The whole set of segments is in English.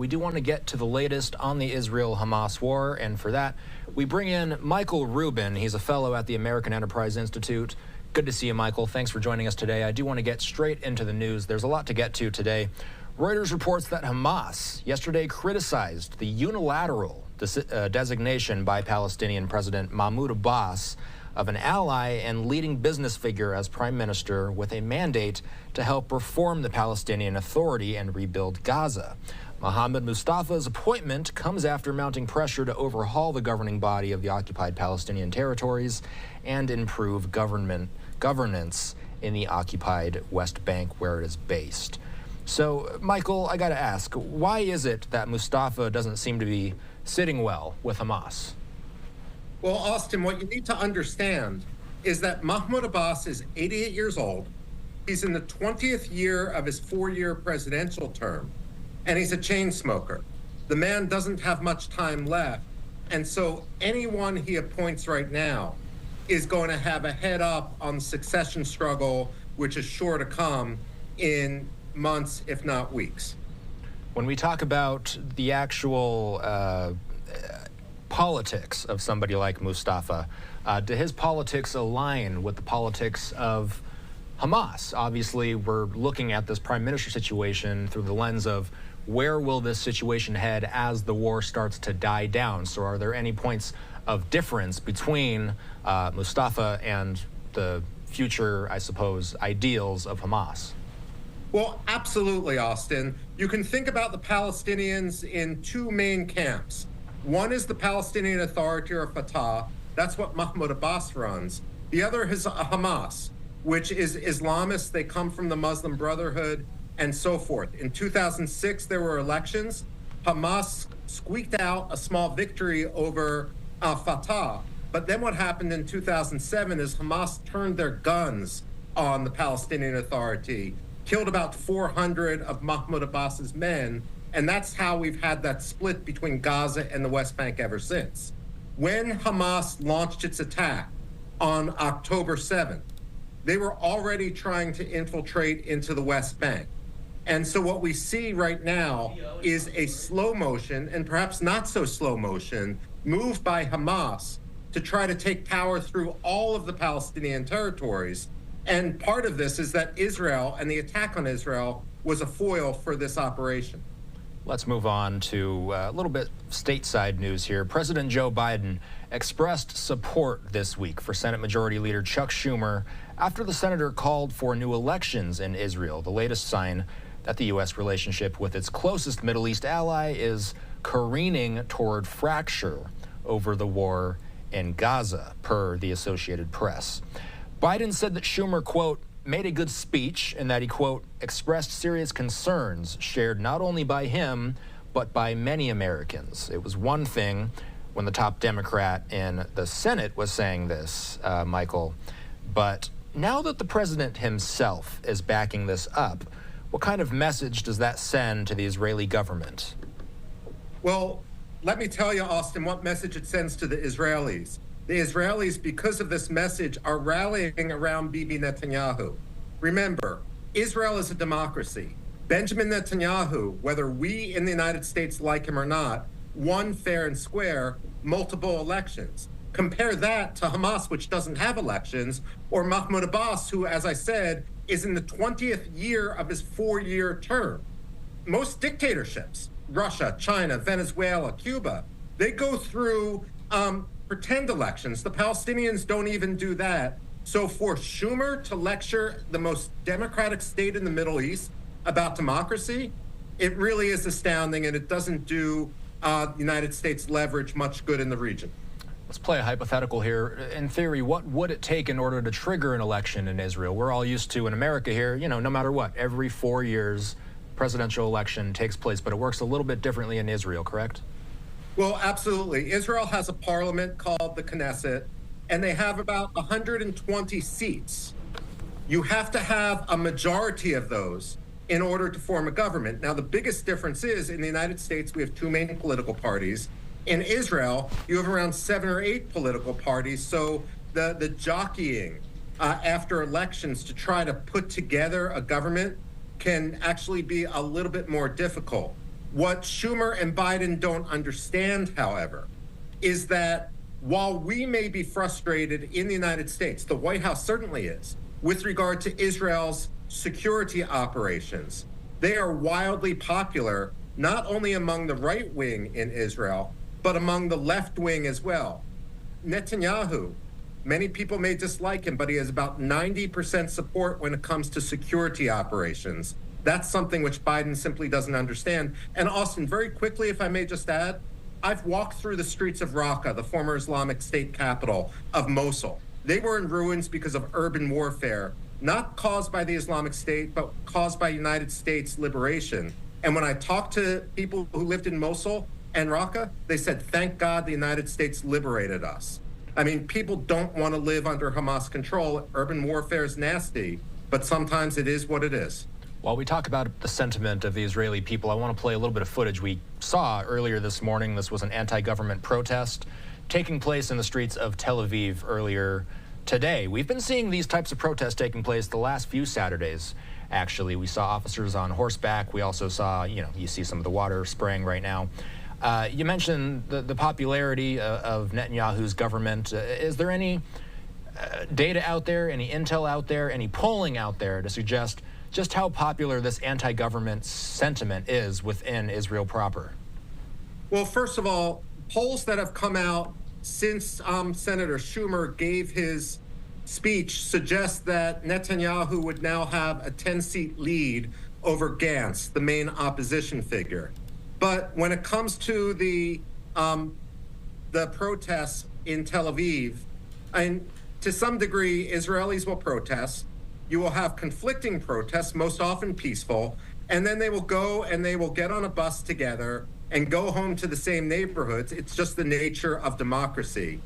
We do want to get to the latest on the Israel-Hamas war, and for that, we bring in Michael Rubin. He's a fellow at the American Enterprise Institute. Good to see you, Michael. Thanks for joining us today. I do want to get straight into the news. There's a lot to get to today. Reuters reports that Hamas yesterday criticized the unilateral designation by Palestinian President Mahmoud Abbas of an ally and leading business figure as prime minister with a mandate to help reform the Palestinian Authority and rebuild Gaza. Mohammed Mustafa's appointment comes after mounting pressure to overhaul the governing body of the occupied Palestinian territories and improve governance in the occupied West Bank where it is based. So, Michael, I got to ask, why is it that Mustafa doesn't seem to be sitting well with Hamas? Well, Austin, what you need to understand is that Mahmoud Abbas is 88 years old. He's in the 20th year of his 4-year presidential term, and he's a chain smoker. The man doesn't have much time left, and so anyone he appoints right now is going to have a head up on the succession struggle, which is sure to come in months, if not weeks. When we talk about the actual politics of somebody like Mustafa, do his politics align with the politics of Hamas? Obviously, we're looking at this prime minister situation through the lens of where will this situation head as the war starts to die down? So are there any points of difference between Mustafa and the future, I suppose, ideals of Hamas? Well, absolutely, Austin. You can think about the Palestinians in two main camps. One is the Palestinian Authority, or Fatah. That's what Mahmoud Abbas runs. The other is Hamas, which is Islamist. They come from the Muslim Brotherhood and so forth. In 2006, there were elections. Hamas squeaked out a small victory over Fatah. But then what happened in 2007 is Hamas turned their guns on the Palestinian Authority, killed about 400 of Mahmoud Abbas's men, and that's how we've had that split between Gaza and the West Bank ever since. When Hamas launched its attack on October 7th, they were already trying to infiltrate into the West Bank. And so what we see right now is a slow motion, and perhaps not so slow motion, move by Hamas to try to take power through all of the Palestinian territories. And part of this is that Israel and the attack on Israel was a foil for this operation. Let's move on to a little bit stateside news here. President Joe Biden expressed support this week for Senate Majority Leader Chuck Schumer after the senator called for new elections in Israel, the latest sign that the U.S. relationship with its closest Middle East ally is careening toward fracture over the war in Gaza, per the Associated Press. Biden said that Schumer, quote, made a good speech and that he, quote, expressed serious concerns shared not only by him, but by many Americans. It was one thing when the top Democrat in the Senate was saying this, Michael, but now that the president himself is backing this up, what kind of message does that send to the Israeli government? Well, let me tell you, Austin, what message it sends to the Israelis. The Israelis, because of this message, are rallying around Bibi Netanyahu. Remember, Israel is a democracy. Benjamin Netanyahu, whether we in the United States like him or not, won fair and square multiple elections. Compare that to Hamas, which doesn't have elections, or Mahmoud Abbas, who, as I said, is in the 20th year of his 4-year term. Most dictatorships, Russia, China, Venezuela, Cuba, they go through pretend elections. The Palestinians don't even do that. So for Schumer to lecture the most democratic state in the Middle East about democracy, it really is astounding, and it doesn't do the United States leverage much good in the region. Let's play a hypothetical here. In theory, what would it take in order to trigger an election in Israel? We're all used to, in America here, no matter what, every 4 years, presidential election takes place, but it works a little bit differently in Israel, correct? Well, absolutely. Israel has a parliament called the Knesset, and they have about 120 seats. You have to have a majority of those in order to form a government. Now, the biggest difference is in the United States, we have two main political parties. In Israel, you have around 7 or 8 political parties. So the jockeying after elections to try to put together a government can actually be a little bit more difficult. What Schumer and Biden don't understand, however, is that while we may be frustrated in the United States, the White House certainly is, with regard to Israel's security operations, they are wildly popular, not only among the right wing in Israel, but among the left wing as well. Netanyahu, many people may dislike him, but he has about 90% support when it comes to security operations. That's something which Biden simply doesn't understand. And Austin, very quickly, if I may just add, I've walked through the streets of Raqqa, the former Islamic State capital of Mosul. They were in ruins because of urban warfare, not caused by the Islamic State, but caused by United States liberation. And when I talked to people who lived in Mosul and Raqqa, they said, thank God the United States liberated us. I mean, people don't want to live under Hamas control. Urban warfare is nasty, but sometimes it is what it is. While we talk about the sentiment of the Israeli people, I want to play a little bit of footage we saw earlier this morning. This was an anti-government protest taking place in the streets of Tel Aviv earlier today. We've been seeing these types of protests taking place the last few Saturdays, actually. We saw officers on horseback. We also saw, you see some of the water spraying right now. You mentioned the popularity of Netanyahu's government. Is there any data out there, any intel out there, any polling out there to suggest just how popular this anti-government sentiment is within Israel proper? Well, first of all, polls that have come out since Senator Schumer gave his speech suggest that Netanyahu would now have a 10-seat lead over Gantz, the main opposition figure. But when it comes to the protests in Tel Aviv, and to some degree, Israelis will protest. You will have conflicting protests, most often peaceful, and then they will go and they will get on a bus together and go home to the same neighborhoods. It's just the nature of democracy.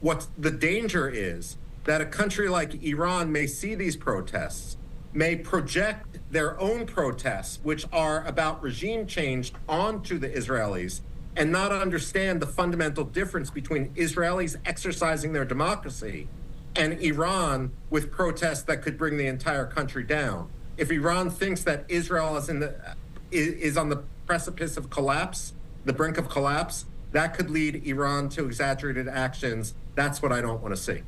What the danger is that a country like Iran may see these protests, may project their own protests, which are about regime change, onto the Israelis and not understand the fundamental difference between Israelis exercising their democracy and Iran with protests that could bring the entire country down. If Iran thinks that Israel is on the precipice of collapse, the brink of collapse, that could lead Iran to exaggerated actions. That's what I don't want to see.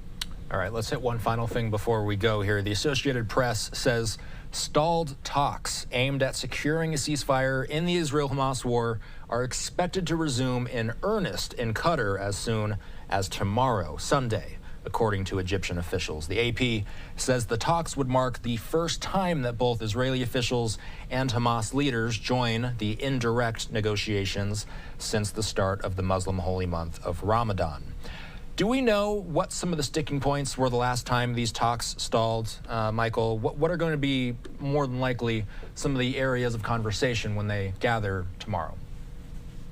All right, let's hit one final thing before we go here. The Associated Press says stalled talks aimed at securing a ceasefire in the Israel-Hamas war are expected to resume in earnest in Qatar as soon as tomorrow, Sunday, according to Egyptian officials. The AP says the talks would mark the first time that both Israeli officials and Hamas leaders join the indirect negotiations since the start of the Muslim holy month of Ramadan. Do we know what some of the sticking points were the last time these talks stalled, Michael? What are going to be more than likely some of the areas of conversation when they gather tomorrow?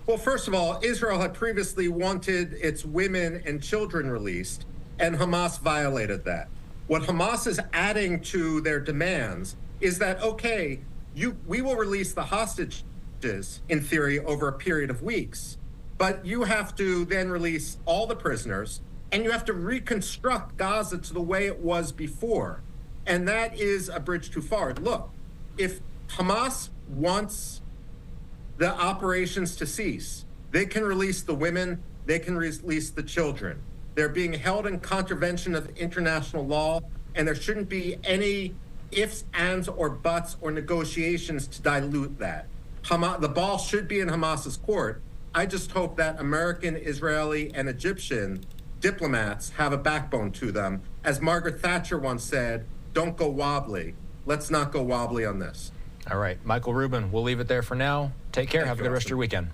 Well, first of all, Israel had previously wanted its women and children released, and Hamas violated that. What Hamas is adding to their demands is that, okay, we will release the hostages, in theory, over a period of weeks, but you have to then release all the prisoners, and you have to reconstruct Gaza to the way it was before. And that is a bridge too far. Look, if Hamas wants the operations to cease, they can release the women, they can release the children. They're being held in contravention of international law, and there shouldn't be any ifs, ands, or buts or negotiations to dilute that. The ball should be in Hamas's court. I just hope that American, Israeli, and Egyptian diplomats have a backbone to them. As Margaret Thatcher once said, don't go wobbly. Let's not go wobbly on this. All right, Michael Rubin, we'll leave it there for now. Take care. Have a good rest of your weekend.